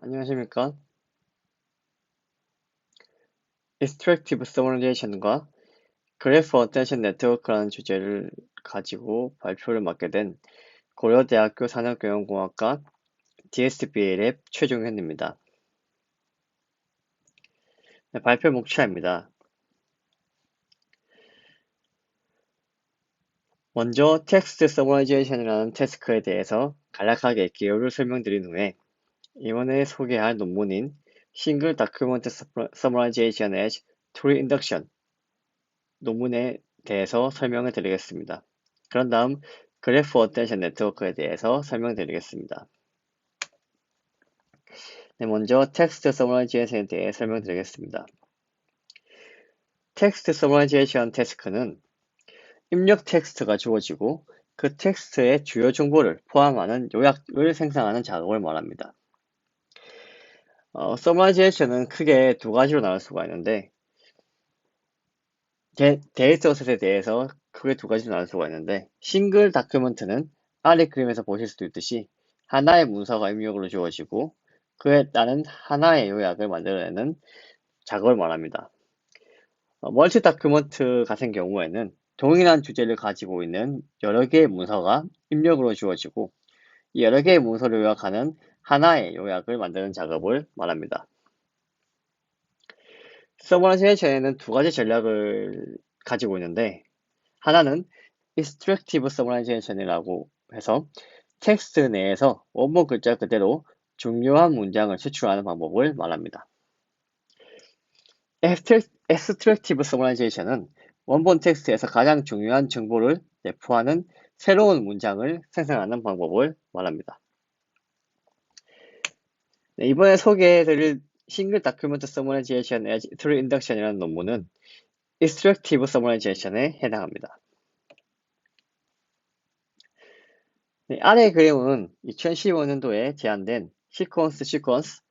안녕하십니까? Extractive Summarizzation과 Graph Attention Network라는 주제를 가지고 발표를 맡게 된 고려대학교 산업경영공학과 DSBL의 최종현입니다. 네, 발표 목차입니다. 먼저 텍스트 서머라이제이션이라는 태스크에 대해서 간략하게 개요를 설명드린 후에 이번에 소개할 논문인 Single Document Summarization as Tool Induction 논문에 대해서 설명을 드리겠습니다. 그런 다음 그래프 어텐션 네트워크에 대해서 설명드리겠습니다. 네, 먼저 텍스트 서머라이제이션에 대해 설명드리겠습니다. 텍스트 서머라이제이션 태스크는 입력 텍스트가 주어지고 그 텍스트의 주요 정보를 포함하는 요약을 생성하는 작업을 말합니다. 서머라이제이션은 크게 두 가지로 나눌 수가 있는데 데이터셋에 대해서 크게 두 가지로 나눌 수가 있는데 싱글 다큐멘트는 아래 그림에서 보실 수도 있듯이 하나의 문서가 입력으로 주어지고 그에 따른 하나의 요약을 만들어내는 작업을 말합니다. 멀티 다큐멘트 같은 경우에는 동일한 주제를 가지고 있는 여러 개의 문서가 입력으로 주어지고 이 여러 개의 문서를 요약하는 하나의 요약을 만드는 작업을 말합니다. 서머라이제이션에는 두 가지 전략을 가지고 있는데 하나는 extractive summarization이라고 해서 텍스트 내에서 원본 글자 그대로 중요한 문장을 추출하는 방법을 말합니다. extractive summarization은 원본 텍스트에서 가장 중요한 정보를 내포하는 새로운 문장을 생성하는 방법을 말합니다. 네, 이번에 소개해드릴 싱글 다큐멘트 서머라이제이션 as through induction이라는 논문은 extractive summarization에 해당합니다. 네, 아래 그림은 2015년도에 제안된 시퀀스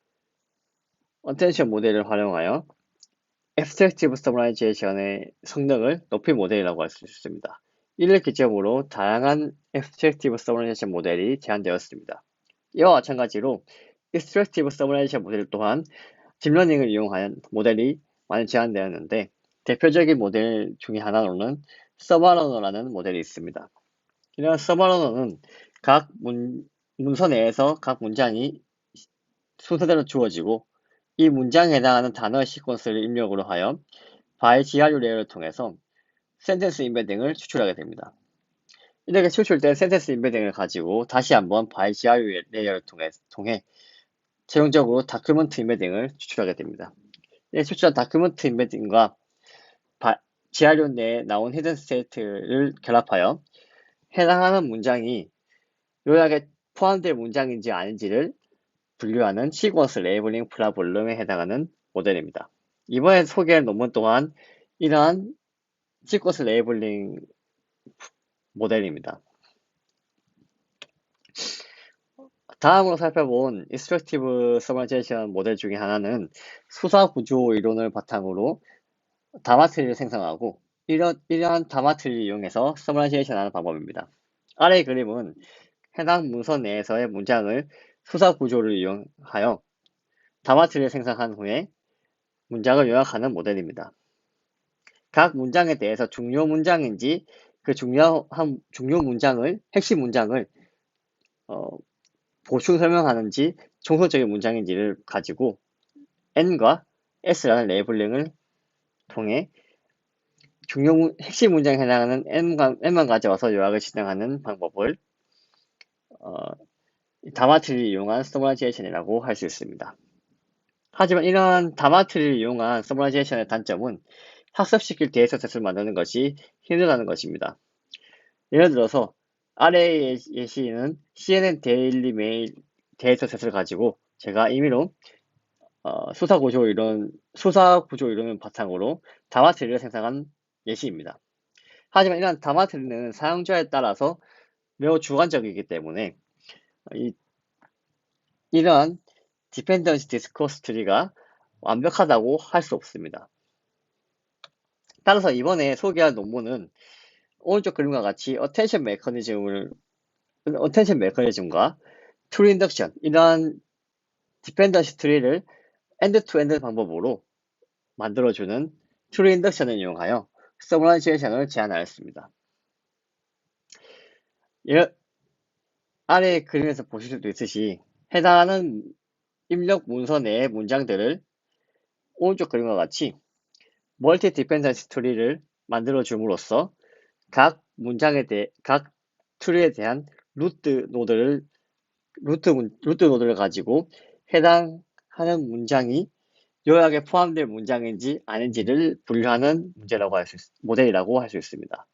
어텐션 모델을 활용하여 Abstractive Summarization의 성능을 높인 모델이라고 할 수 있습니다. 이를 기점으로 다양한 Abstractive Summarization 모델이 제안되었습니다. 이와 마찬가지로 Extractive Summarization 모델 또한 딥러닝을 이용한 모델이 많이 제안되었는데 대표적인 모델 중에 하나로는 서바러너라는 모델이 있습니다. 이러한 서바러너는 각 문서 내에서 각 문장이 순서대로 주어지고 이 문장에 해당하는 단어의 시퀀스를 입력으로 하여 바이 GRU 레이어를 통해서 센텐스 임베딩을 추출하게 됩니다. 이렇게 추출된 센텐스 임베딩을 가지고 다시 한번 바이 GRU 레이어를 통해 최종적으로 다큐멘트 임베딩을 추출하게 됩니다. 이 추출한 다큐멘트 임베딩과 GRU 내에 나온 히든 스테이트를 결합하여 해당하는 문장이 요약에 포함된 문장인지 아닌지를 분류하는 시퀀스 레이블링 프로블럼에 해당하는 모델입니다. 이번에 소개할 논문 또한 이러한 시퀀스 레이블링 모델입니다. 다음으로 살펴본 Extractive Summarization 모델 중에 하나는 수사 구조 이론을 바탕으로 다마트리를 생성하고 이러한 다마트리를 이용해서 서머라이제이션 하는 방법입니다. 아래 그림은 해당 문서 내에서의 문장을 수사 구조를 이용하여 다마트리를 생성한 후에 문장을 요약하는 모델입니다. 각 문장에 대해서 중요 문장인지 그 중요 문장을 핵심 문장을 보충 설명하는지 총선적인 문장인지를 가지고 N과 S라는 레이블링을 통해 핵심 문장에 해당하는 N만 가져와서 요약을 진행하는 방법을 다마트리를 이용한 서머라이제이션이라고 할 수 있습니다. 하지만 이러한 다마트리를 이용한 서머라이제이션의 단점은 학습시킬 데이터셋을 만드는 것이 힘들다는 것입니다. 예를 들어서 아래의 예시는 CNN 데일리 메일 데이터셋을 가지고 제가 임의로 수사 구조 이론을 바탕으로 다마트리를 생성한 예시입니다. 하지만 이러한 다마트리는 사용자에 따라서 매우 주관적이기 때문에 이러한 디펜던시 디스코스 트리가 완벽하다고 할 수 없습니다. 따라서 이번에 소개할 논문은 오른쪽 그림과 같이 어텐션 메커니즘과 툴 인덕션 이러한 디펜던시 트리를 엔드-투-엔드 방법으로 만들어주는 트리 인덕션을 이용하여 서머라이제이션을 제안하였습니다. 아래 그림에서 보실 수도 있듯이 해당하는 입력 문서 내의 문장들을 오른쪽 그림과 같이 멀티 디펜던시 트리를 만들어 줌으로써 각 트리에 대한 루트 노드를 가지고 해당하는 문장이 요약에 포함된 문장인지 아닌지를 분류하는 모델이라고 할 수 있습니다.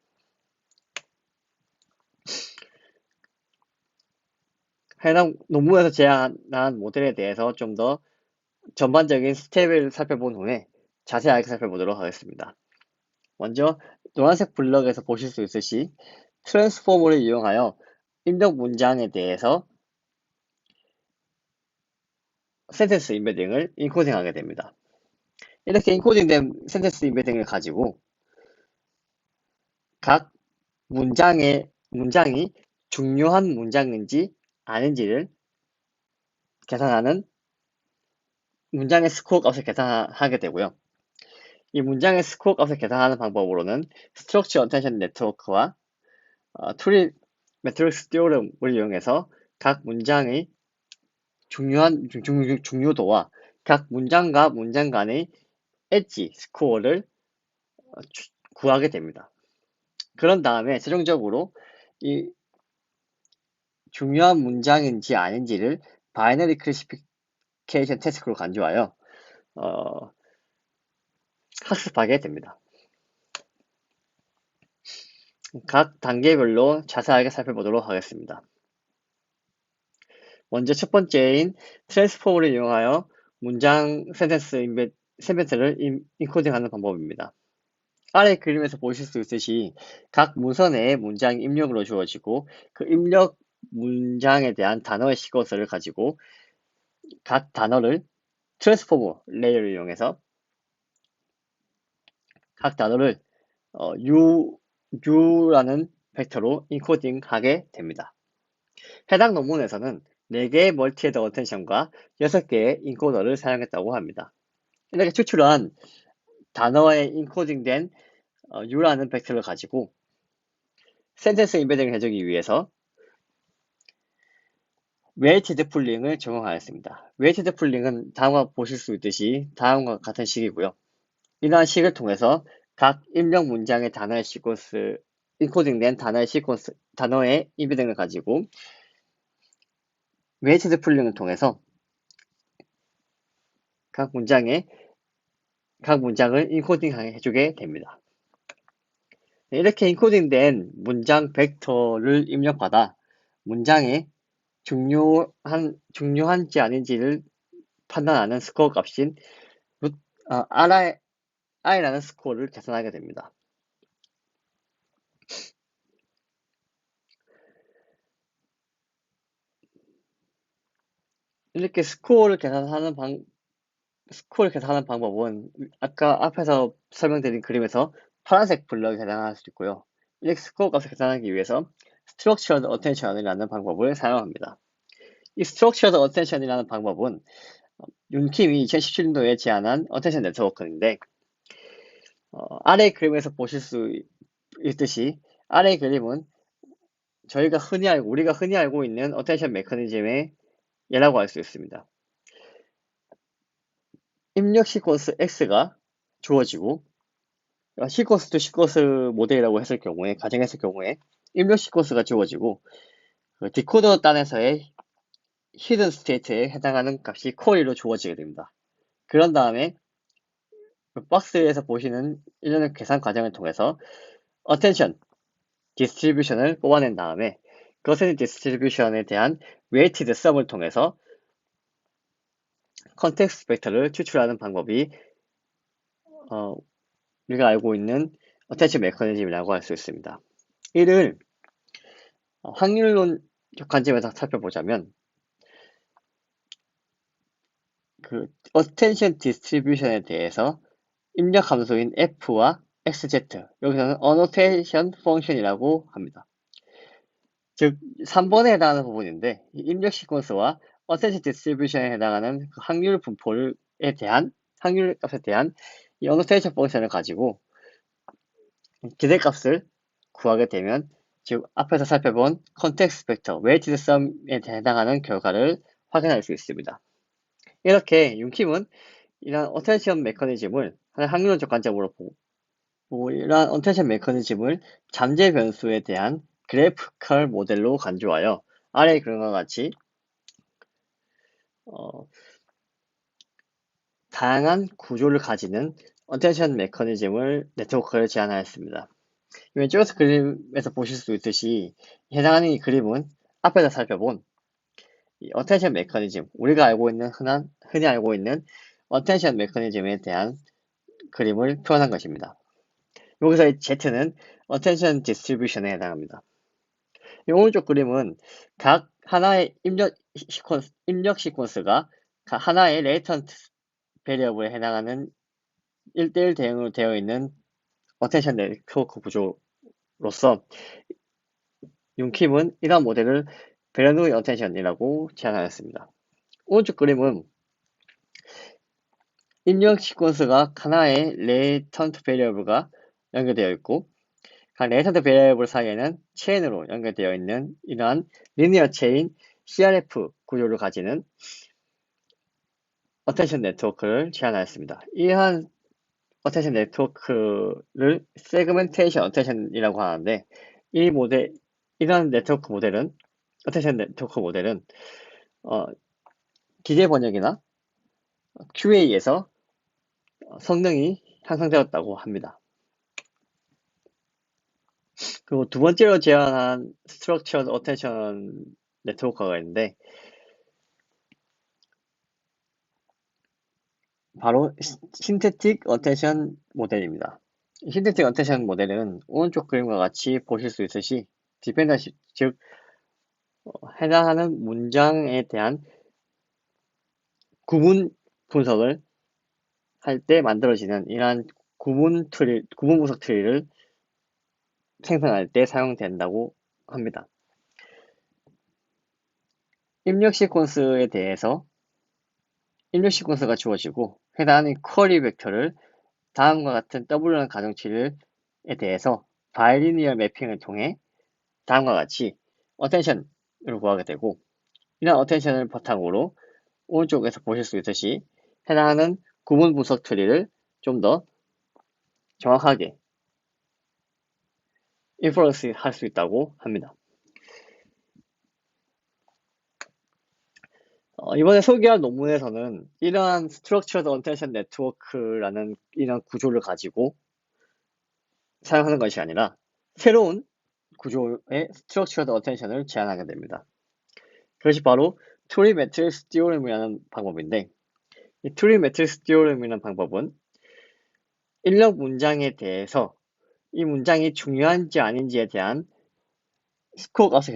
해당 논문에서 제안한 모델에 대해서 좀 더 전반적인 스텝을 살펴본 후에 자세하게 살펴보도록 하겠습니다. 먼저 노란색 블럭에서 보실 수 있으시 트랜스포머를 이용하여 입력 문장에 대해서 센텐스 인베딩을 인코딩하게 됩니다. 이렇게 인코딩된 센텐스 인베딩을 가지고 각 문장이 중요한 문장인지 아닌지를 계산하는 문장의 스코어 값을 계산하게 되고요. 이 문장의 스코어 값을 계산하는 방법으로는 스트럭처 어텐션 네트워크와 트리 매트릭스 티오렘을 이용해서 각 문장의 중요도와 각 문장과 문장 간의 엣지 스코어를 구하게 됩니다. 그런 다음에 최종적으로 이 중요한 문장인지 아닌지를 바이너리 클래시피케이션 태스크로 간주하여 학습하게 됩니다. 각 단계별로 자세하게 살펴보도록 하겠습니다. 먼저 첫 번째인 트랜스포머를 이용하여 문장 센텐스를 인코딩하는 방법입니다. 아래 그림에서 보실 수 있듯이 각 문서 내에 문장이 입력으로 주어지고 그 입력 문장에 대한 단어의 시퀀스를 가지고 각 단어를 트랜스포머 레이어를 이용해서 각 단어를 U라는 벡터로 인코딩하게 됩니다. 해당 논문에서는 4개의 멀티헤드 어텐션과 6개의 인코더를 사용했다고 합니다. 이렇게 추출한 단어에 인코딩된 U라는 벡터를 가지고 센텐스 인베딩을 해주기 위해서 웨이티드 풀링을 적용하였습니다. 웨이티드 풀링은 다음과 보실 수 있듯이 다음과 같은 식이고요. 이러한 식을 통해서 각 입력 문장의 단어의 시퀀스, 인코딩된 단어의 인베딩을 가지고 웨이티드 풀링을 통해서 각 문장을 인코딩해주게 됩니다. 이렇게 인코딩된 문장 벡터를 입력받아 문장에 중요한지 아닌지를 판단하는 스코어 값인 I라는 스코어를 계산하게 됩니다. 이렇게 스코어를 계산하는 방법은 아까 앞에서 설명드린 그림에서 파란색 블럭을 계산할 수 있고요. 이렇게 스코어 값을 계산하기 위해서 Structured Attention이라는 방법을 사용합니다. 이 Structured Attention이라는 방법은 윤킴이 2017년도에 제안한 어텐션 네트워크인데 아래 그림에서 보실 수 있듯이 아래 그림은 우리가 흔히 알고 있는 어텐션 메커니즘의 예라고 할 수 있습니다. 입력 시퀀스 X가 주어지고 시퀀스 투 시퀀스 모델이라고 가정했을 경우에 입력 시퀀스가 주어지고 디코더 단에서의 히든 스테이트에 해당하는 값이 쿼리로 주어지게 됩니다. 그런 다음에 박스에서 보시는 일련의 계산 과정을 통해서 attention 디스트리뷰션을 뽑아낸 다음에 그 attention 디스트리뷰션에 대한 weighted sum을 통해서 컨텍스트 벡터를 추출하는 방법이 우리가 알고 있는 attention 메커니즘이라고 할 수 있습니다. 이를 확률론적 관점에서 살펴보자면 그 attention 디스트리뷰션에 대해서 입력 함수인 f와 xz, 여기서는 annotation function이라고 합니다. 즉 3번에 해당하는 부분인데 입력 시퀀스와 attention distribution에 해당하는 그 확률 분포에 대한 확률 값에 대한 이 annotation 펑션을 가지고 기대값을 구하게 되면 즉 앞에서 살펴본 context 벡터 weighted sum에 해당하는 결과를 확인할 수 있습니다. 이렇게 윤킴은 이러한 attention 메커니즘을 하나의 확률론적 관점으로 보고 이러한 attention 메커니즘을 잠재 변수에 대한 그래프컬 모델로 간주하여 아래 그림과 같이 다양한 구조를 가지는 attention 메커니즘을 네트워크를 제안하였습니다. 왼쪽에서 그림에서 보실 수 있듯이 해당하는 이 그림은 앞에서 살펴본 이 attention 메커니즘, 우리가 알고 있는 흔히 알고 있는 attention 메커니즘에 대한 그림을 표현한 것입니다. 여기서 이 Z는 attention distribution에 해당합니다. 이 오른쪽 그림은 각 하나의 입력 시퀀스가 하나의 latent variable에 해당하는 1대1 대응으로 되어 있는 attention 네트워크 구조로서 윤킴은 이러한 모델을 베르누이 attention이라고 제안하였습니다. 오른쪽 그림은 입력 시퀀스가 하나의 latent variable가 연결되어 있고 각 latent variable 사이에는 체인으로 연결되어 있는 이러한 linear chain CRF 구조를 가지는 attention 네트워크를 제안하였습니다. 이러한 attention 네트워크를 segmentation attention이라고 하는데 이러한 네트워크 모델은 attention 네트워크 모델은 기계 번역이나 QA에서 성능이 향상되었다고 합니다. 그리고 두 번째로 제안한 Structured Attention 네트워크가 있는데 바로 Synthetic Attention 모델입니다. Synthetic Attention 모델은 오른쪽 그림과 같이 보실 수 있으시 디펜던시, 즉 해당하는 문장에 대한 구문 분석을 할 때 만들어지는 이러한 구문 분석 트리를 생성할 때 사용된다고 합니다. 입력 시퀀스가 주어지고 해당하는 쿼리 벡터를 다음과 같은 W라는 가정치에 대해서 바이리니얼 매핑을 통해 다음과 같이 attention을 구하게 되고 이런 attention을 바탕으로 오른쪽에서 보실 수 있듯이 해당하는 구문 분석 트리를 좀 더 정확하게 인퍼런스 할 수 있다고 합니다. 이번에 소개할 논문에서는 이러한 Structured Attention Network라는 이런 구조를 가지고 사용하는 것이 아니라 새로운 구조의 Structured Attention을 제안하게 됩니다. 그것이 바로 Turing Matrix Theorem이라는 방법인데 이 Turing Matrix Theorem이라는 방법은 입력 문장에 대해서 이 문장이 중요한지 아닌지에 대한 스코어 값을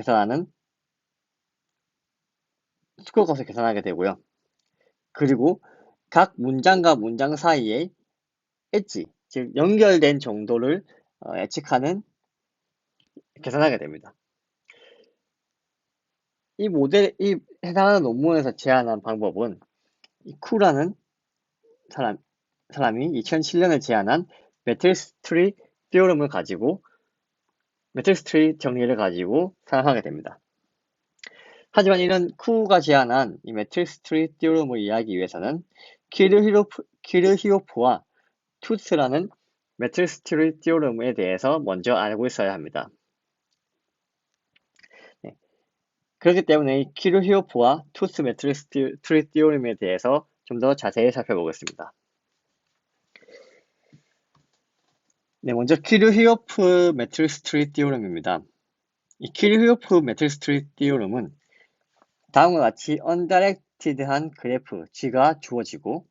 계산하게 되고요. 그리고 각 문장과 문장 사이의 엣지, 즉 연결된 정도를 계산하게 됩니다. 이 해당하는 논문에서 제안한 방법은 이 쿠라는 사람이 2007년에 제안한 매트릭스 트리 티오럼을 가지고 매트릭스 트리 정리를 가지고 사용하게 됩니다. 하지만 이런 쿠가 제안한 이 매트릭스 트리 티오럼을 이해하기 위해서는 키르히오프와 투스라는 매트릭스 트리 티오럼에 대해서 먼저 알고 있어야 합니다. 네. 그렇기 때문에 이 키르히오프와 투스 매트릭스 트리 티오럼에 대해서 좀 더 자세히 살펴보겠습니다. 네, 먼저 키르히오프 매트릭스 트리 티오럼입니다. 이 키르히오프 매트릭스 트리 티오럼은 다음과 같이 언다이렉티드한 그래프 G가 주어지고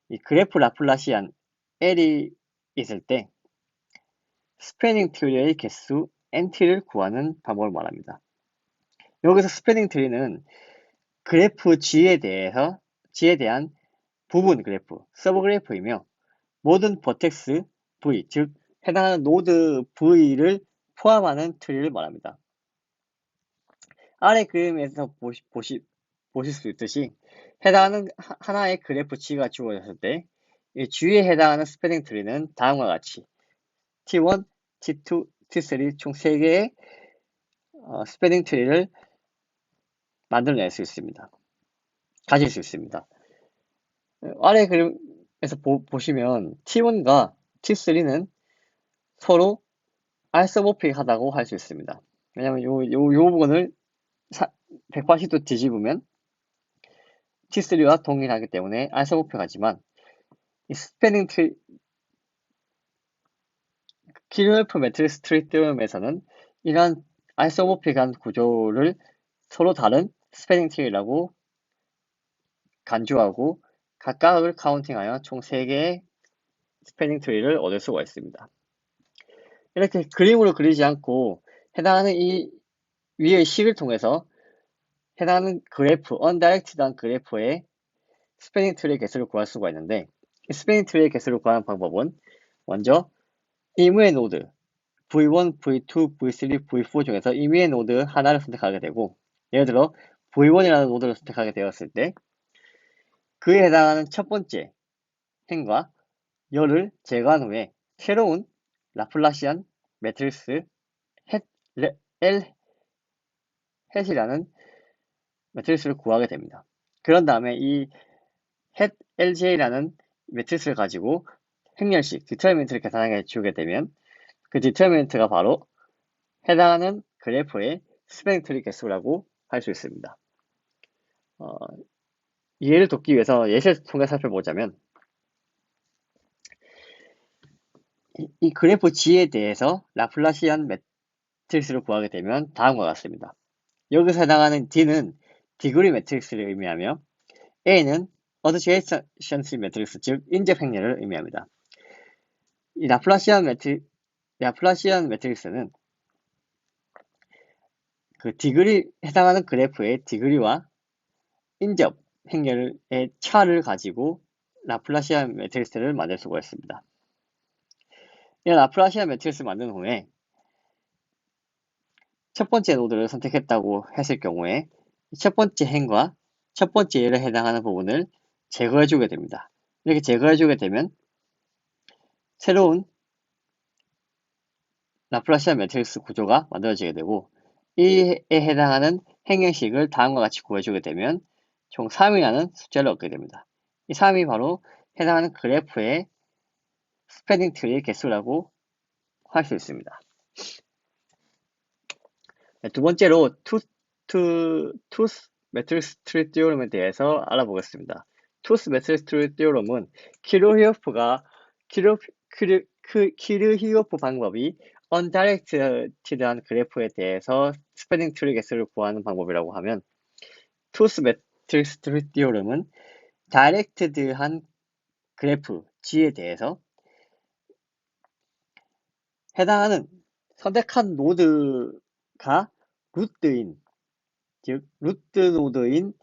이 그래프 라플라시안 L이 있을 때 스패닝 트리의 개수 NT를 구하는 방법을 말합니다. 여기서 스패닝 트리는 그래프 G에 대한 부분 그래프, 서브 그래프이며 모든 버텍스 V, 즉 해당하는 노드 V를 포함하는 트리를 말합니다. 아래 그림에서 보실 수 있듯이 해당하는 하나의 그래프 G가 주어졌을 때 이 G에 해당하는 스패닝 트리는 다음과 같이 T1, T2, T3 총 3개의 스패닝 트리를 만들어낼 수 있습니다. 가질 수 있습니다. 아래 그림에서 보시면 T1과 T3는 서로 아이소모픽하다고 할 수 있습니다. 왜냐면 요 부분을 180도 뒤집으면 T3와 동일하기 때문에 아이소모픽하지만 이 스패닝 트리 키르호프 매트릭스 트리 테orem에서는 이러한 아이소모픽한 구조를 서로 다른 스패닝 트리라고 간주하고 각각을 카운팅하여 총 3개의 스패닝 트리를 얻을 수가 있습니다. 이렇게 그림으로 그리지 않고 해당하는 이 위의 식을 통해서 해당하는 그래프, 언다이렉티드한 그래프의 스패닝 트리의 개수를 구할 수가 있는데 이 스패닝 트리의 개수를 구하는 방법은 먼저 임의의 노드 V1, V2, V3, V4 중에서 임의의 노드 하나를 선택하게 되고 예를 들어 V1이라는 노드를 선택하게 되었을 때 그에 해당하는 첫 번째 행과 열을 제거한 후에 새로운 라플라시안 매트릭스 L 햇이라는 매트릭스를 구하게 됩니다. 그런 다음에 이 햇 LJ라는 매트릭스를 가지고 행렬식 디터미넌트를 계산하게 주게 되면 그 디터미넌트가 바로 해당하는 그래프의 스패닝 트리 개수라고 할 수 있습니다. 이해를 돕기 위해서 예시를 통해 살펴보자면 이 그래프 G에 대해서 라플라시안 매트릭스를 구하게 되면 다음과 같습니다. 여기서 해당하는 D는 디그리 매트릭스를 의미하며 A는 어드제이션시 매트릭스, 즉 인접 행렬을 의미합니다. 이 라플라시안 매트릭스는 그 해당하는 그래프의 디그리와 인접 행렬의 차를 가지고 라플라시안 매트릭스를 만들 수가 있습니다. 이 라플라시안 매트릭스를 만든 후에 첫 번째 노드를 선택했다고 했을 경우에 첫 번째 행과 첫 번째 예에 해당하는 부분을 제거해주게 됩니다. 이렇게 제거해주게 되면 새로운 라플라시안 매트릭스 구조가 만들어지게 되고 이에 해당하는 행형식을 다음과 같이 구해주게 되면 총 3이라는 숫자를 얻게 됩니다. 이 3이 바로 해당하는 그래프의 스패닝 트리의 개수라고 할 수 있습니다. 두 번째로 투스 매트릭스 트리 테orem에 대해서 알아보겠습니다. 투스 매트릭스 트리 테orem은 키르히오프 방법이 언다이렉티드한 그래프에 대해서 스패닝 트리 개수를 구하는 방법이라고 하면 투스 매트릭스 트리 테orem은 다이렉티드한 그래프 G에 대해서 해당하는 선택한 노드가 루트인, 즉 루트 노드가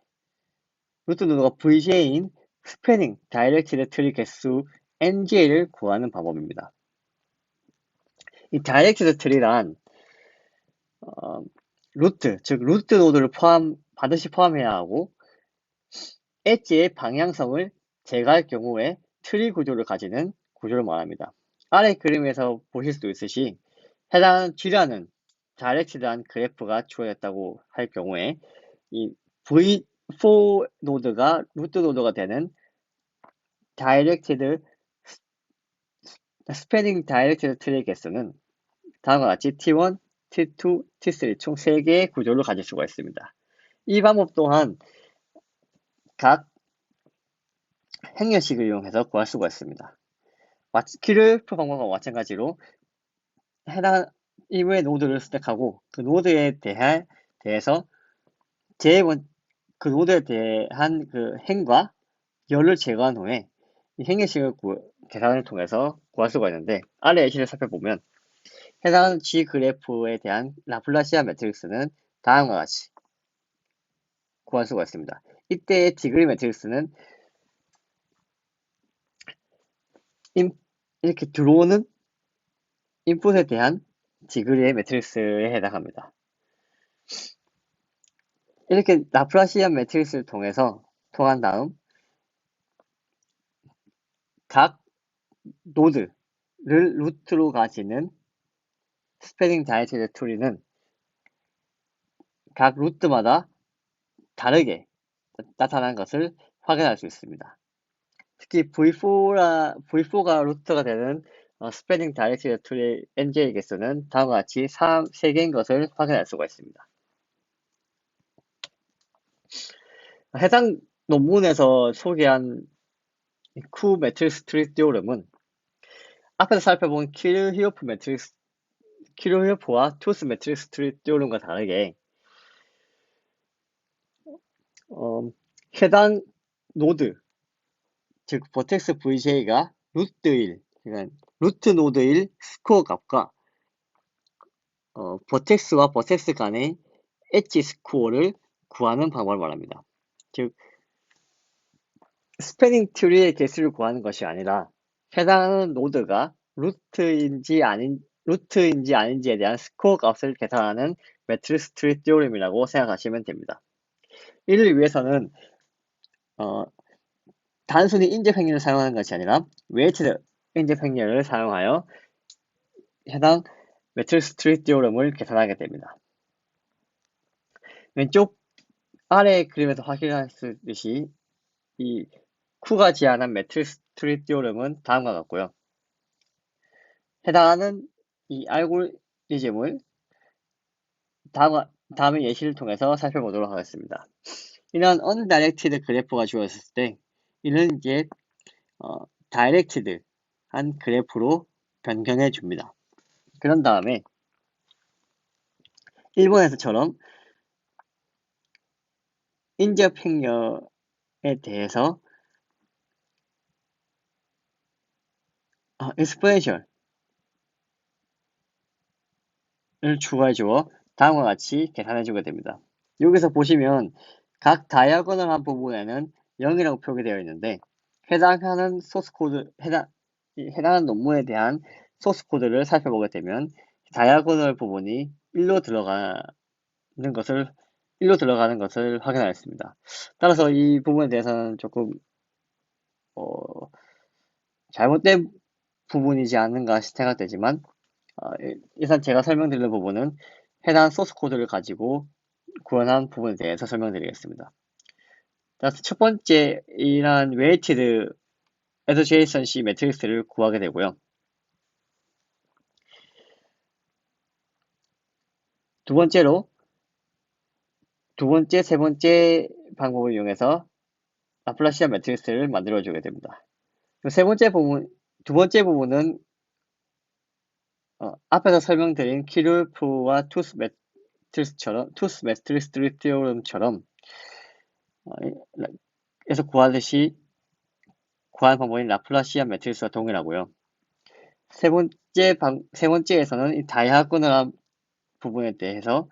VJ인 스패닝 다이렉티드 트리 개수 NJ를 구하는 방법입니다. 이 다이렉티드 트리란 즉 루트 노드를 반드시 포함해야 하고 엣지의 방향성을 제거할 경우에 트리 구조를 가지는 구조를 말합니다. 아래 그림에서 보실 수 있으시 해당하는 G라는 다이렉티드한 그래프가 주어졌다고 할 경우에 이 V4 노드가 루트 노드가 되는 스패닝 다이렉티드 트리의 개수는 다음과 같이 T1, T2, T3 총 3개의 구조를 가질 수가 있습니다. 이 방법 또한 각 행렬식을 이용해서 구할 수가 있습니다. 키르프 방법과 마찬가지로 해당 이외의 노드를 선택하고 그 노드에 대해서 그 노드에 대한 그 행과 열을 제거한 후에 이 행렬식을 계산을 통해서 구할 수가 있는데 아래 예시를 살펴보면 해당 G 그래프에 대한 라플라시안 매트릭스는 다음과 같이 구할 수가 있습니다. 이때의 디그리 매트릭스는 이렇게 들어오는 인풋에 대한 디그리의 매트릭스에 해당합니다. 이렇게 라플라시안 매트릭스를 통한 다음 각 노드를 루트로 가지는 스패닝 다이어트 트리는 각 루트마다 다르게 나타난 것을 확인할 수 있습니다. 특히 V4가 루트가 되는 스패닝 다이어트 트리의 NJ 개수는 다음과 같이 3개인 것을 확인할 수가 있습니다. 해당 논문에서 소개한 쿠 매트릭스 트리 티오렘은 앞에서 살펴본 키르히오프와 투스 매트릭스 트리 티오렘과 다르게 해당 노드, 즉 버텍스 VJ가 루트 1, 그러니까 루트 노드 1 스코어 값과 버텍스와 버텍스 간의 엣지 스코어를 구하는 방법을 말합니다. 즉 스패닝 트리의 개수를 구하는 것이 아니라 해당하는 노드가 루트인지 아닌지에 대한 스코어 값을 계산하는 매트릭스 트리 티오렘이라고 생각하시면 됩니다. 이를 위해서는 단순히 인접 행렬을 사용하는 것이 아니라 웨이티드 인접 행렬을 사용하여 해당 매트릭스 트리 티오렘을 계산하게 됩니다. 왼쪽 아래 그림에서 확인할 수 있듯이 이 쿠가 제안한 매트릭스 트리 티오렘은 다음과 같고요. 해당하는 이 알고리즘을 다음의 예시를 통해서 살펴보도록 하겠습니다. 이런 undirected 그래프가 주어졌을 때 이는 이제 directed 한 그래프로 변경해 줍니다. 그런 다음에 일본에서처럼 인접 행렬에 대해서 exponential을 추가해 주어 다음과 같이 계산해 주게 됩니다. 여기서 보시면 각 다이아고널한 부분에는 0이라고 표기되어 있는데 해당하는 논문에 대한 소스 코드를 살펴보게 되면 다이아고널 부분이 1로 들어가는 것을 확인하였습니다. 따라서 이 부분에 대해서는 조금 잘못된 부분이지 않는가 생각되지만 일단 제가 설명드리는 부분은 해당 소스 코드를 가지고 구현한 부분에 대해서 설명드리겠습니다. 첫 번째 이러한 웨이티드 에서제이선시 매트릭스를 구하게 되고요. 두 번째, 세 번째 방법을 이용해서 라플라시안 매트릭스를 만들어주게 됩니다. 두 번째 부분은 앞에서 설명드린 키르프와 투스 매트릭스 트리 티오렘처럼 에서 구하는 방법인 라플라시안 매트릭스와 동일하고요. 세 번째에서는 이 다이아고널한 부분에 대해서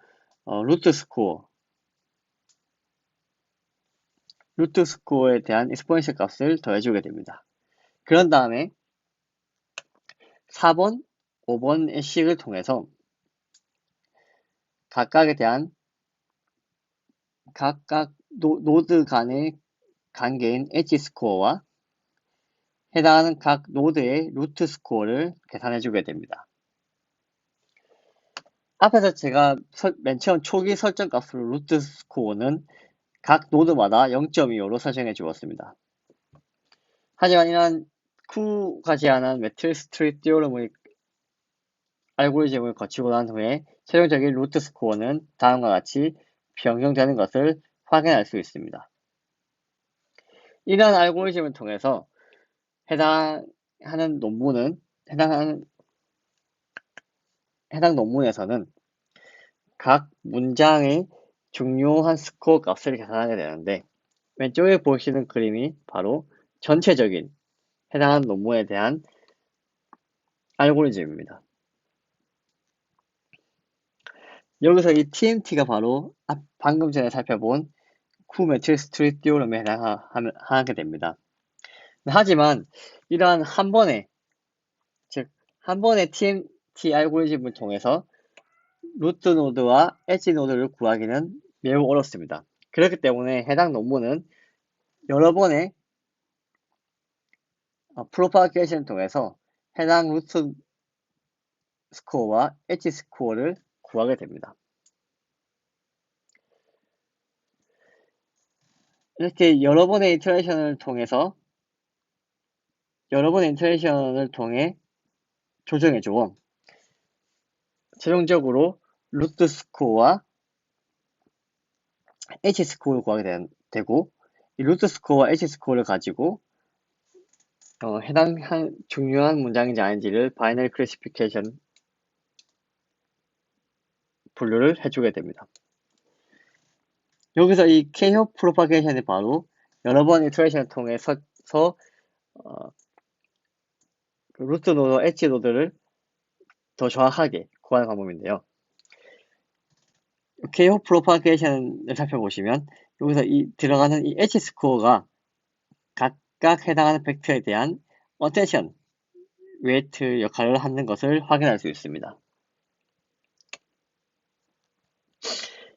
루트 스코어에 대한 익스포넨셜 값을 더해주게 됩니다. 그런 다음에 4번, 5번의 식을 통해서 각각 노드 간의 관계인 엣지 스코어와 해당하는 각 노드의 루트 스코어를 계산해주게 됩니다. 앞에서 제가 맨 처음 초기 설정 값으로 루트 스코어는 각 노드마다 0.25로 설정해 주었습니다. 하지만 이런 쿠가 제안한 매트릭스 트리 티오렘의 알고리즘을 거치고 난 후에 최종적인 루트 스코어는 다음과 같이 변경되는 것을 확인할 수 있습니다. 이러한 알고리즘을 통해서 해당 논문에서는 각 문장의 중요한 스코어 값을 계산하게 되는데 왼쪽에 보시는 그림이 바로 전체적인 해당하는 논문에 대한 알고리즘입니다. 여기서 이 TMT가 바로 방금 전에 살펴본 쿠 매트릭스 트리 티오렘에 해당하게 됩니다. 하지만 이러한 한 번의 TMT 알고리즘을 통해서 루트 노드와 엣지 노드를 구하기는 매우 어렵습니다. 그렇기 때문에 해당 논문은 여러 번의 프로파게이션을 통해서 해당 루트 스코어와 엣지 스코어를 구하게 됩니다. 이렇게 여러 번의 이터레이션을 통해 조정해주고 최종적으로 루트 스코어와 엣지 스코어를 구하게 되고 이 루트 스코어와 엣지 스코어를 가지고 해당 중요한 문장인지 아닌지를 바이너리 클래시피케이션 분류를 해주게 됩니다. 여기서 이 K-hop 프로파게이션이 바로 여러 번 이터레이션을 통해서 루트 노드, 엣지 노드를 더 정확하게 구하는 방법인데요. K-hop 프로파게이션을 살펴보시면 여기서 들어가는 이 엣지 스코어가 각각 해당하는 벡터에 대한 어텐션, 웨이트 역할을 하는 것을 확인할 수 있습니다.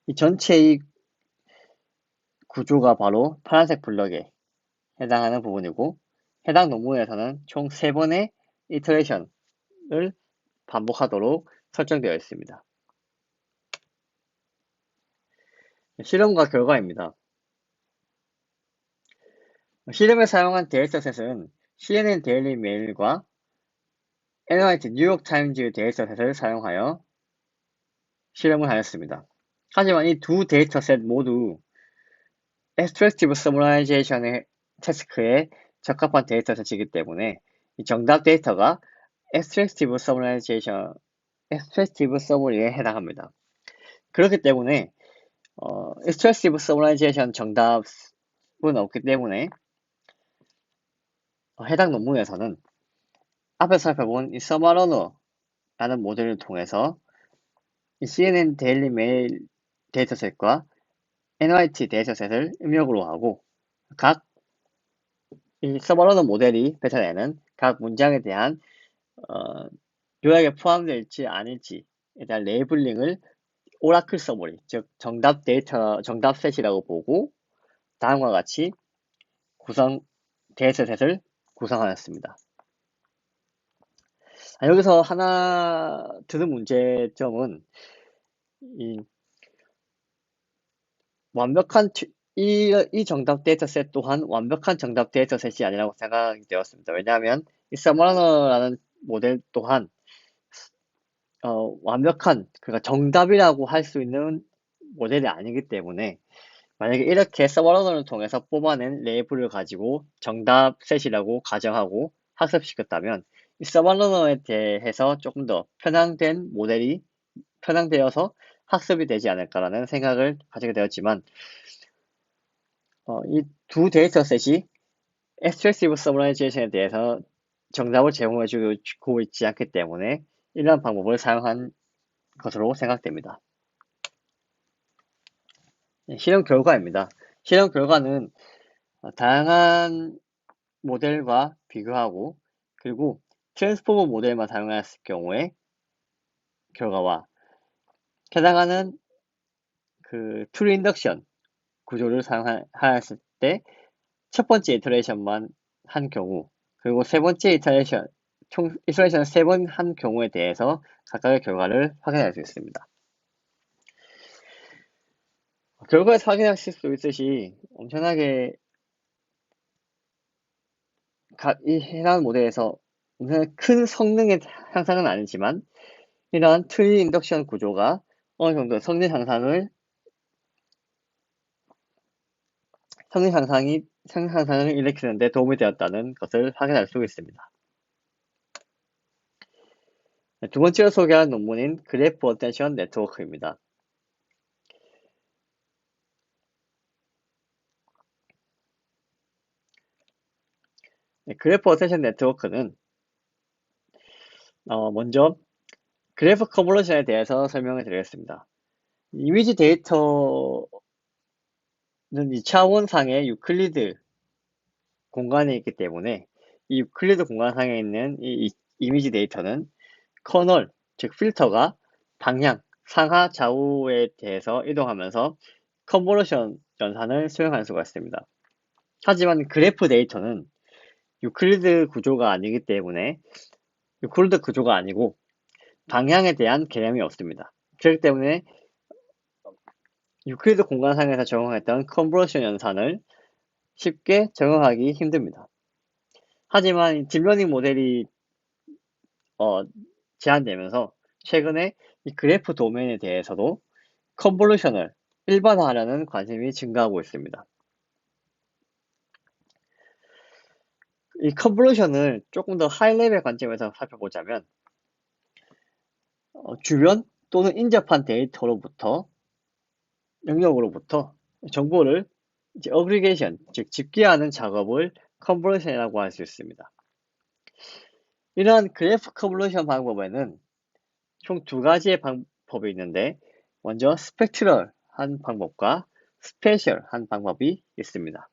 이 전체의 구조가 바로 파란색 블럭에 해당하는 부분이고 해당 논문에서는 총 3번의 이터레이션을 반복하도록 설정되어 있습니다. 실험과 결과입니다. 실험에 사용한 데이터셋은 CNN 데일리 메일과 NYT 뉴욕타임즈 데이터셋을 사용하여 실험을 하였습니다. 하지만 이 두 데이터셋 모두 Extractive Summarization 태스크에 적합한 데이터셋이기 때문에 이 정답 데이터가 Extractive Summary에 해당합니다. 그렇기 때문에 Extractive Summarization 정답은 없기 때문에 해당 논문에서는 앞에서 살펴본 이 서머러너라는 모델을 통해서 이 CNN 데일리 메일 데이터셋과 NYT 데이터셋을 입력으로 하고 각 이 서머러너 모델이 뱉어내는 각 문장에 대한 요약에 포함될지 아닐지에 대한 레이블링을 오라클 서머리, 즉 정답 셋이라고 보고 다음과 같이 데이터셋을 구성하였습니다. 여기서 하나 드는 문제점은 이 정답 데이터셋 또한 완벽한 정답 데이터셋이 아니라고 생각이 되었습니다. 왜냐하면 이 서머러너라는 모델 또한 완벽한, 그러니까 정답이라고 할 수 있는 모델이 아니기 때문에 만약에 이렇게 서머러너를 통해서 뽑아낸 레이블을 가지고 정답 셋이라고 가정하고 학습시켰다면 이 서머러너에 대해서 조금 더 편향된 모델이 편향되어서 학습이 되지 않을까라는 생각을 가지게 되었지만 이 두 데이터셋이 Extractive Summarization에 대해서 정답을 제공해주고 있지 않기 때문에 이러한 방법을 사용한 것으로 생각됩니다. 실험 결과입니다. 실험 결과는 다양한 모델과 비교하고 그리고 트랜스포머 모델만 사용했을 경우에 결과와 해당하는 툴 인덕션 구조를 사용하였을 때 첫 번째 이터레이션만 한 경우 그리고 세 번째 이터레이션 총 이터레이션을 3번 한 경우에 대해서 각각의 결과를 확인할 수 있습니다. 결과에서 확인하실 수 있듯이 엄청나게 이 해당 모델에서 엄청나게 큰 성능의 향상은 아니지만 이러한 트리 인덕션 구조가 어느 정도 성능 향상을 일으키는 데 도움이 되었다는 것을 확인할 수 있습니다. 두 번째로 소개한 논문인 그래프 어텐션 네트워크입니다. 그래프 어텐션 네트워크는 먼저 그래프 컨볼루션에 대해서 설명을 드리겠습니다. 이미지 데이터는 이 차원상의 유클리드 공간에 있기 때문에 이 유클리드 공간상에 있는 이 이미지 데이터는 커널, 즉 필터가 방향, 상하 좌우에 대해서 이동하면서 컨보루션 연산을 수행할 수가 있습니다. 하지만 그래프 데이터는 유클리드 구조가 아니기 때문에 유클리드 구조가 아니고 방향에 대한 개념이 없습니다. 그렇기 때문에 유클리드 공간상에서 적용했던 컨보루션 연산을 쉽게 적용하기 힘듭니다. 하지만 딥러닝 모델이 제한되면서 최근에 이 그래프 도메인에 대해서도 컨볼루션을 일반화하려는 관심이 증가하고 있습니다. 이 컨볼루션을 조금 더 하이 레벨 관점에서 살펴보자면 주변 또는 인접한 데이터로부터 영역으로부터 정보를 이제 어그리게이션, 즉 집계하는 작업을 컨볼루션이라고 할 수 있습니다. 이러한 그래프 컨볼루션 방법에는 총 두 가지의 방법이 있는데 먼저 스펙트럴한 방법과 스페셜한 방법이 있습니다.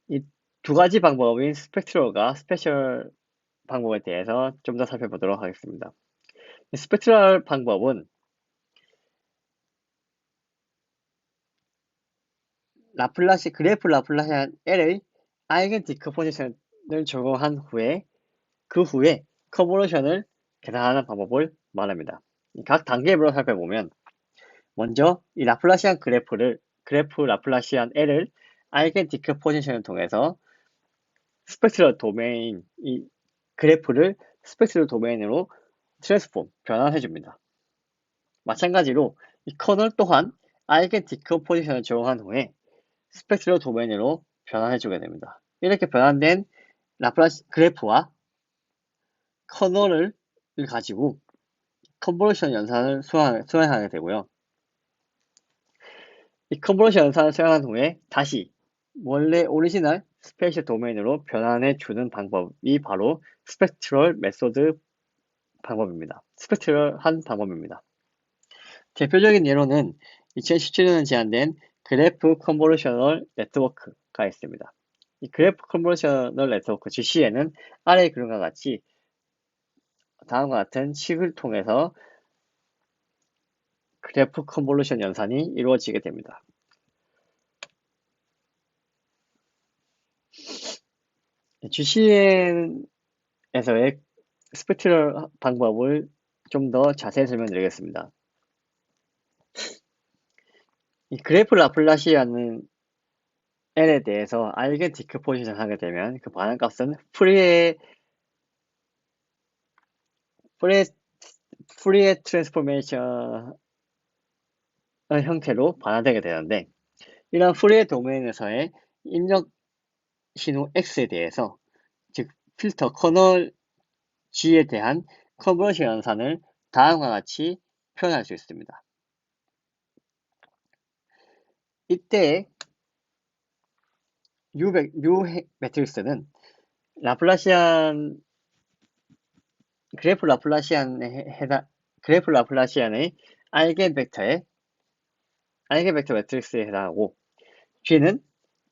이 두 가지 방법인 스펙트럴과 스페셜 방법에 대해서 좀 더 살펴보도록 하겠습니다. 스펙트럴 방법은 그래프 라플라시안 L의 아이겐 디컴포지션을 적용한 후에 그 후에 컨볼루션을 계산하는 방법을 말합니다. 각 단계별로 살펴보면 먼저 이 라플라시안 그래프 라플라시안 L을 아이겐 디컴포지션을 통해서 스펙트럴 도메인, 이 그래프를 스펙트럴 도메인으로 변환해줍니다. 마찬가지로 이 커널 또한 아이겐 디컴포지션을 적용한 후에 스펙트럴 도메인으로 변환해주게 됩니다. 이렇게 변환된 그래프와 커널을 가지고 컨볼루션 연산을 수행하게 되고요. 이 컨볼루션 연산을 수행한 후에 다시 원래 오리지널 스페셜 도메인으로 변환해 주는 방법이 바로 스펙트럴 메소드 방법입니다. 스펙트럴한 방법입니다. 대표적인 예로는 2017년에 제안된 그래프 컨볼루셔널 네트워크가 있습니다. 이 그래프 컨볼루셔널 네트워크 GCN은 아래 그림과 같이 다음과 같은 식을 통해서 그래프 컨볼루션 연산이 이루어지게 됩니다. GCN에서의 스펙트럴 방법을 좀 더 자세히 설명드리겠습니다. 이 그래프 라플라시아는 L에 대해서 알게 디컴포지션 하게 되면 그 반응값은 프리에 트랜스포메이션 형태로 반환되게 되는데 이런 프리에 도메인에서의 입력 신호 X에 대해서 즉 필터 커널 G에 대한 컨버션 연산을 다음과 같이 표현할 수 있습니다. 이때 U 매트릭스는 그래프 라플라시안의 알겐 벡터 매트릭스에 해당하고 G는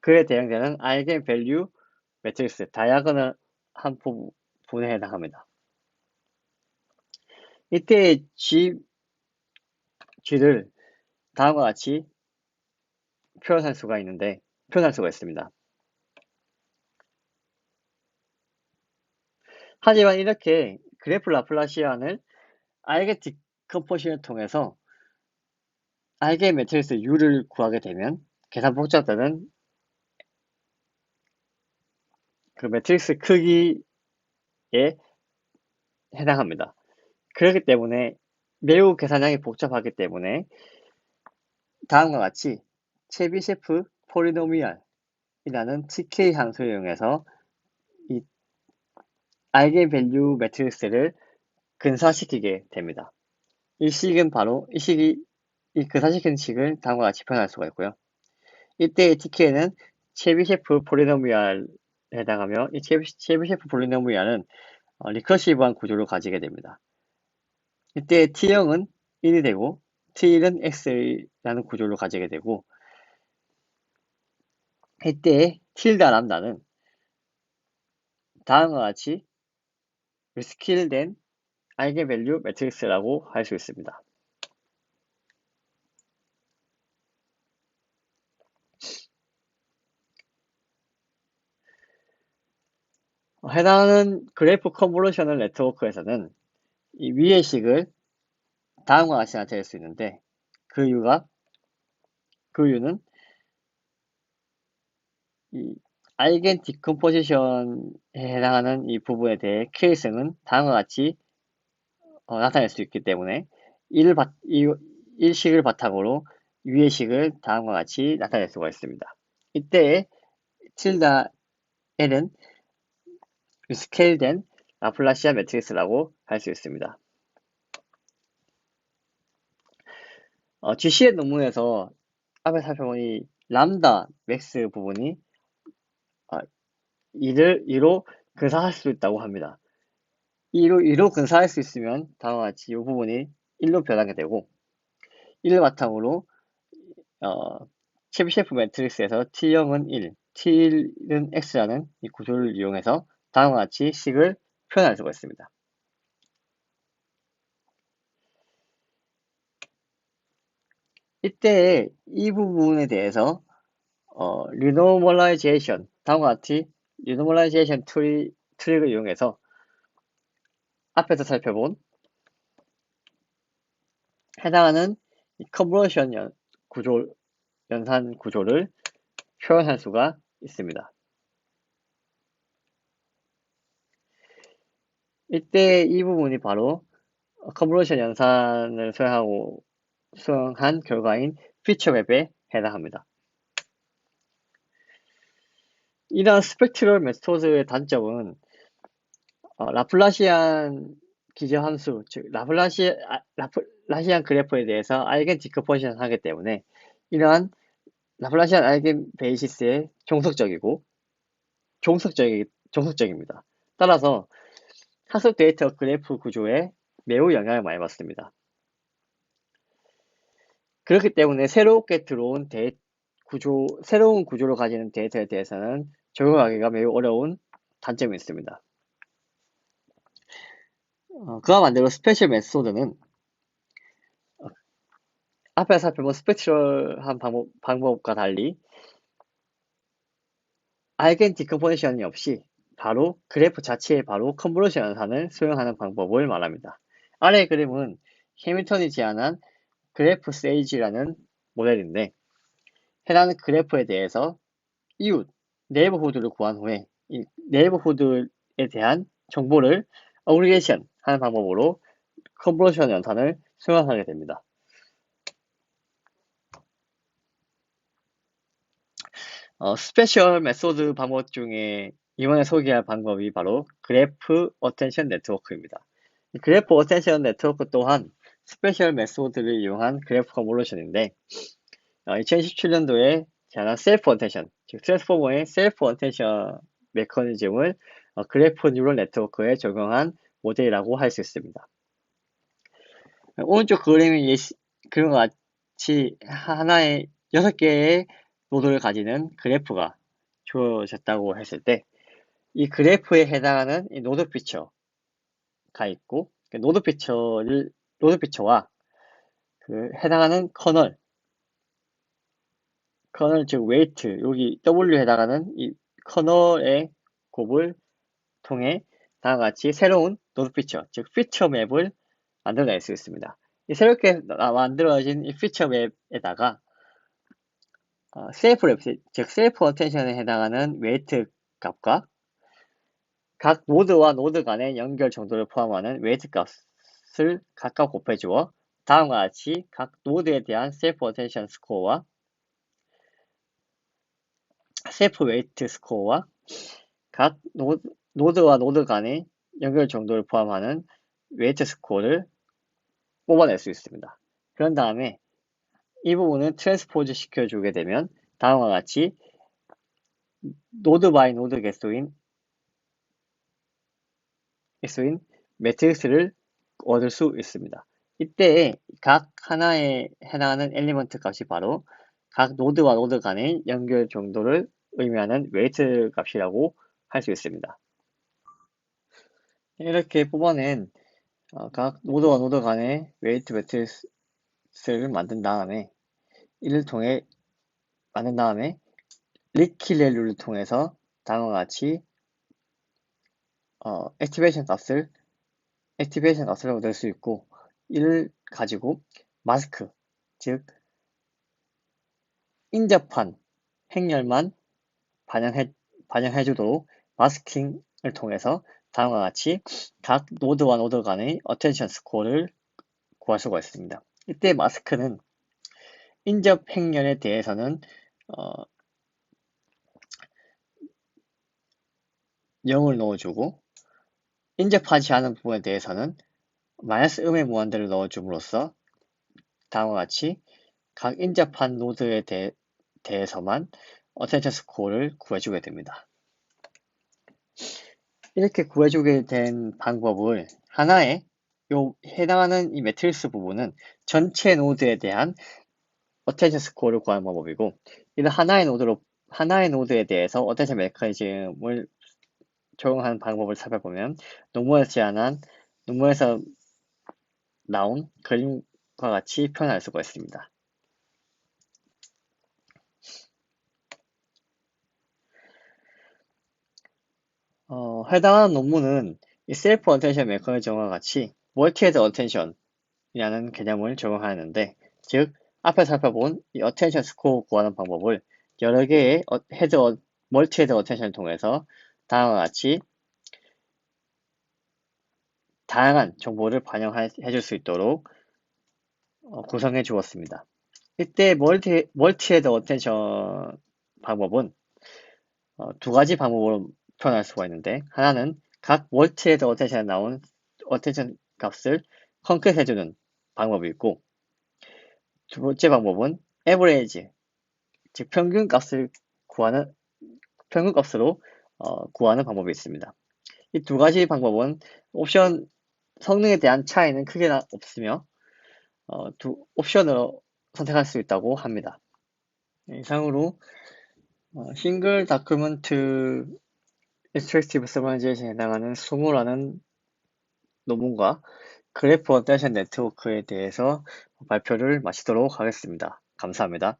그에 대응되는 알겐 밸류 매트릭스 다이아고널 한 부분에 해당합니다. 이때 G를 다음과 같이 표현할 수가 있습니다. 하지만 이렇게 그래프 라플라시안을 알게 디컴포지션을 통해서 알게 매트릭스 U를 구하게 되면 계산 복잡도는 그 매트릭스 크기에 해당합니다. 그렇기 때문에 매우 계산량이 복잡하기 때문에 다음과 같이 체비셰프 폴리노미얼이라는 TK 함수를 이용해서 이 알겐밸류 매트릭스를 근사시키게 됩니다. 이 근사시킨 식을 다음과 같이 표현할 수가 있고요. 이때의 TK는 체비셰프 폴리노미얼에 해당하며 이 체비셰프 폴리노미얼은 리커시브한 구조를 가지게 됩니다. 이때 T형은 1이 되고 T1은 X라는 구조를 가지게 되고 이때 틸다 람다는 다음과 같이 리스킬된 알겐밸류 매트릭스라고 할 수 있습니다. 해당하는 그래프 컨볼루셔널 네트워크에서는 이 위의 식을 다음과 같이 나타낼 수 있는데 그 이유는 이 알겐 디컴포지션에 해당하는 이 부분에 대해 케이스는 다음과 같이 나타낼 수 있기 때문에 일식을 바탕으로 위의 식을 다음과 같이 나타낼 수가 있습니다. 이때 틸다 L은 스케일된 라플라시안 매트릭스라고 할 수 있습니다. GC의 논문에서 앞에 살펴본 이 람다 맥스 부분이 이로 근사할 수 있다고 합니다. 2로 근사할 수 있으면 다음과 같이 이 부분이 1로 변하게 되고 1을 바탕으로 체비셰프 매트릭스에서 T0은 1, T1은 X라는 이 구조를 이용해서 다음과 같이 식을 표현할 수가 있습니다. 이때 이 부분에 대해서 리노멀라이제이션, 다음과 같이 리노멀라이제이션 트릭을 이용해서 앞에서 살펴본 해당하는 컨버전 연산 구조를 표현할 수가 있습니다. 이때 이 부분이 바로 컨버전 연산을 수행한 결과인 피처맵에 해당합니다. 이러한 스펙트럴 메소드의 단점은 라플라시안 기저함수, 즉 라플라시안 그래프에 대해서 알겐 디컴포지션 하기 때문에 이러한 라플라시안 알겐 베이시스에 종속적입니다. 따라서 학습 데이터 그래프 구조에 매우 영향을 많이 받습니다. 그렇기 때문에 새롭게 들어온 새로운 구조를 가지는 데이터에 대해서는 적용하기가 매우 어려운 단점이 있습니다. 그와 반대로 스페셜 메소드는 앞에 살펴본 스펙트럴한 방법과 달리 알겐 디컴포지션이 없이 바로 그래프 자체에 바로 컨볼루션 연산을 수행하는 방법을 말합니다. 아래의 그림은 해밀턴이 제안한 그래프 세이지라는 모델인데 해당 그래프에 대해서 이웃 네이버후드를 구한 후에 이 네이버후드에 대한 정보를 어그리게이션 하는 방법으로 컨볼루션 연산을 수행하게 됩니다. 스페셜 메소드 방법 중에 이번에 소개할 방법이 바로 그래프 어텐션 네트워크입니다. 그래프 어텐션 네트워크 또한 스페셜 메소드를 이용한 그래프 컨볼루션인데 2017년도에 제안한 셀프 어텐션, 즉 트랜스포머의 셀프 어텐션 메커니즘을 그래프 뉴럴 네트워크에 적용한 모델이라고 할 수 있습니다. 오른쪽 그림이 그림과 같이 하나의 6개의 노드를 가지는 그래프가 주어졌다고 했을 때 이 그래프에 해당하는 이 노드 피처가 있고 노드 피처와 그 해당하는 커널 즉 웨이트 여기 W에 해당하는 이 커널의 곱을 통해 다음과 같이 새로운 노드 피처 즉 피처 맵을 만들어낼 수 있습니다. 이 새롭게 만들어진 이 피처 맵에다가 셀프 랩, 즉 셀프 어텐션에 해당하는 웨이트 값과 각 노드와 노드 간의 연결 정도를 포함하는 웨이트 값을 각각 곱해주어 다음과 같이 각 노드에 대한 셀프 어텐션 스코어와 셀프 웨이트 스코어와 각 노드와 노드 간의 연결 정도를 포함하는 웨이트 스코어를 뽑아낼 수 있습니다. 그런 다음에 이 부분을 트랜스포즈 시켜주게 되면 다음과 같이 노드 바이 노드 개수인 매트릭스를 얻을 수 있습니다. 이때 각 하나에 해당하는 엘리먼트 값이 바로 각 노드와 노드 간의 연결 정도를 의미하는 웨이트 값이라고 할 수 있습니다. 이렇게 뽑아낸 각 노드와 노드 간의 웨이트 매트릭스를 만든 다음에 리키 밸류를 통해서 다음과 같이 액티베이션 값을 낼 수 있고, 이를 가지고 마스크, 즉 인접한 행렬만 반영해주도록 마스킹을 통해서 다음과 같이 각 노드와 노드 간의 어텐션 스코어를 구할 수가 있습니다. 이때 마스크는 인접 행렬에 대해서는 0을 넣어주고, 인접하지 않은 부분에 대해서는 마이너스 음의 무한대를 넣어줌으로써 다음과 같이 각 인접한 노드에 대해서만 어텐션 스코어를 구해주게 됩니다. 이렇게 구해주게 된 방법을 하나의 해당하는 이 매트릭스 부분은 전체 노드에 대한 어텐션 스코어를 구하는 방법이고, 이런 하나의 노드에 대해서 어텐션 메커니즘을 적용하는 방법을 살펴보면 논문에서 나온 그림과 같이 표현할 수가 있습니다. 해당하는 논문은 이 셀프 어텐션 메커니즘과 같이 멀티헤드 어텐션이라는 개념을 적용하는데, 즉 앞에 살펴본 이 어텐션 스코어 구하는 방법을 여러 개의 멀티헤드 어텐션을 통해서 다음과 같이 다양한 정보를 반영해 줄 수 있도록 구성해 주었습니다. 이때 멀티헤드 어텐션 방법은 두 가지 방법으로 표현할 수가 있는데, 하나는 각 멀티헤드 어텐션에 나온 어텐션 값을 컨캣해주는 방법이 있고, 두 번째 방법은 average, 즉 평균 값으로 구하는 방법이 있습니다. 이 두 가지 방법은 성능에 대한 차이는 크게 없으며 두 옵션으로 선택할 수 있다고 합니다. 이상으로 싱글 다큐먼트 extractive summarization 에 해당하는 20라는 논문과 그래프 어텐션 네트워크에 대해서 발표를 마치도록 하겠습니다. 감사합니다.